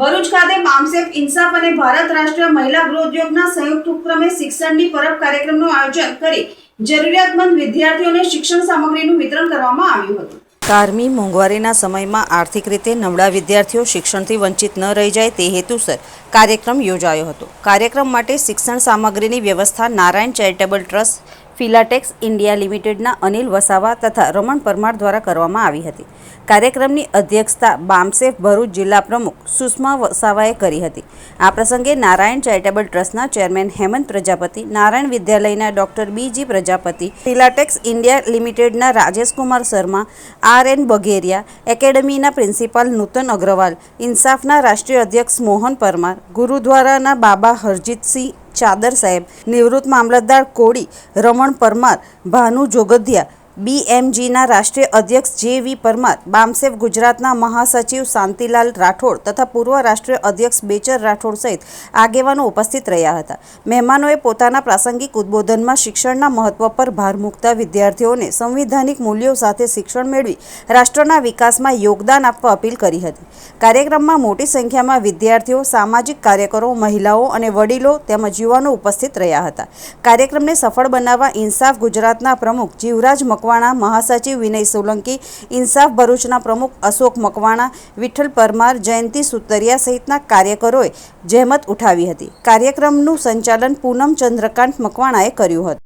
ભરૂચ ખાતે બામસેફ ઇન્સાફ અને ભારત રાષ્ટ્રીય મહિલા ગૃહોદ્યોગના સંયુક્ત ઉપક્રમે શિક્ષણની પરબ કાર્યક્રમનું આયોજન કરી જરૂરિયાતમંદ વિદ્યાર્થીઓને શિક્ષણ સામગ્રીનું વિતરણ કરવામાં આવ્યું હતું। કારમી મોંઘવારીના સમયમાં આર્થિક રીતે નબળા વિદ્યાર્થીઓ શિક્ષણથી વંચિત ન રહી જાય તે હેતુસર કાર્યક્રમ યોજાયો હતો। કાર્યક્રમ માટે શિક્ષણ સામગ્રીની વ્યવસ્થા Narayan charitable trust, Filatex India લિમિટેડના અનિલ વસાવા તથા રમણ પરમાર દ્વારા કરવામાં આવી હતી। કાર્યક્રમની અધ્યક્ષતા બામસેફ ભરૂચ જિલ્લા પ્રમુખ સુષ્મા વસાવાએ કરી હતી। આ પ્રસંગે નારાયણ ચેરિટેબલ ટ્રસ્ટના ચેરમેન હેમંત પ્રજાપતિ, નારાયણ વિદ્યાલયના ડોક્ટર બીજી પ્રજાપતિ, ફિલાટેક્સ ઇન્ડિયા લિમિટેડના રાજેશકુમાર શર્મા, આર.એન. બઘેરિયા, એકેડમીના પ્રિન્સિપાલ નૂતન અગ્રવાલ, ઇન્સાફના રાષ્ટ્રીય અધ્યક્ષ મોહન પરમાર, ગુરુદ્વારાના બાબા હરજીતસિંહ ચાદર સાહેબ, નિવૃત્ત મામલતદાર કોડી રમણ પરમાર, ભાનુ જોગધિયા, BMGના રાષ્ટ્રીય અધ્યક્ષ જે.વી. પરમાર, બામસેફ ગુજરાતના મહાસચિવ શાંતિલાલ રાઠોડ તથા પૂર્વ રાષ્ટ્રીય અધ્યક્ષ બેચર રાઠોડ સહિત આગેવાનો ઉપસ્થિત રહ્યા હતા। મહેમાનોએ પોતાના પ્રાસંગિક ઉદ્બોધનમાં શિક્ષણના મહત્વ પર ભાર મૂકતા વિદ્યાર્થીઓને સંવિધાનિક મૂલ્યો સાથે શિક્ષણ મેળવી રાષ્ટ્રના વિકાસમાં યોગદાન આપવા અપીલ કરી હતી। કાર્યક્રમમાં મોટી સંખ્યામાં વિદ્યાર્થીઓ, સામાજિક કાર્યકરો, મહિલાઓ અને વડીલો તેમજ યુવાનો ઉપસ્થિત રહ્યા હતા। કાર્યક્રમને સફળ બનાવવા ઇન્સાફ ગુજરાતના પ્રમુખ જીવરાજ મકવાણા, મહાસચિવ વિનય સોલંકી, ઇન્સાફ ભરૂચના પ્રમુખ અશોક મકવાણા, વિઠ્ઠલ પરમાર, જયંતિ સુતરિયા સહિતના કાર્યકરોએ જહેમત ઉઠાવી હતી। કાર્યક્રમનું સંચાલન પૂનમ ચંદ્રકાંત મકવાણાએ કર્યું હતું।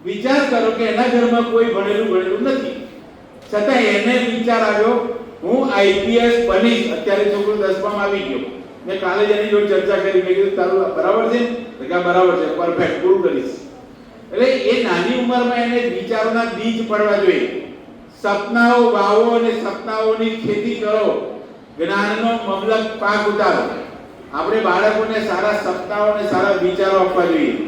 વિચાર કરો કે એના ઘરમાં કોઈ ભણેલું નથી, છતાં એને વિચાર આવ્યો હું આઈપીએસ બનીશ। અત્યારે છોકરો 10માં આવી ગયો, મેં કાલે જ એની જોડે ચર્ચા કરી, મેં કીધું તારું બરાબર છે? તો કે બરાબર છે, પરફેક્ટ, પૂરું કરીશ। એટલે એ નાની ઉંમરમાં એને વિચારોના બીજ પડવા જોઈએ। સપનાઓ વાવો અને સપનાઓની ખેતી કરો, જ્ઞાનનો મબલક પાક ઉતારો। આપણે બાળકોને સારા સપનાઓ અને સારા વિચારો આપવા જોઈએ।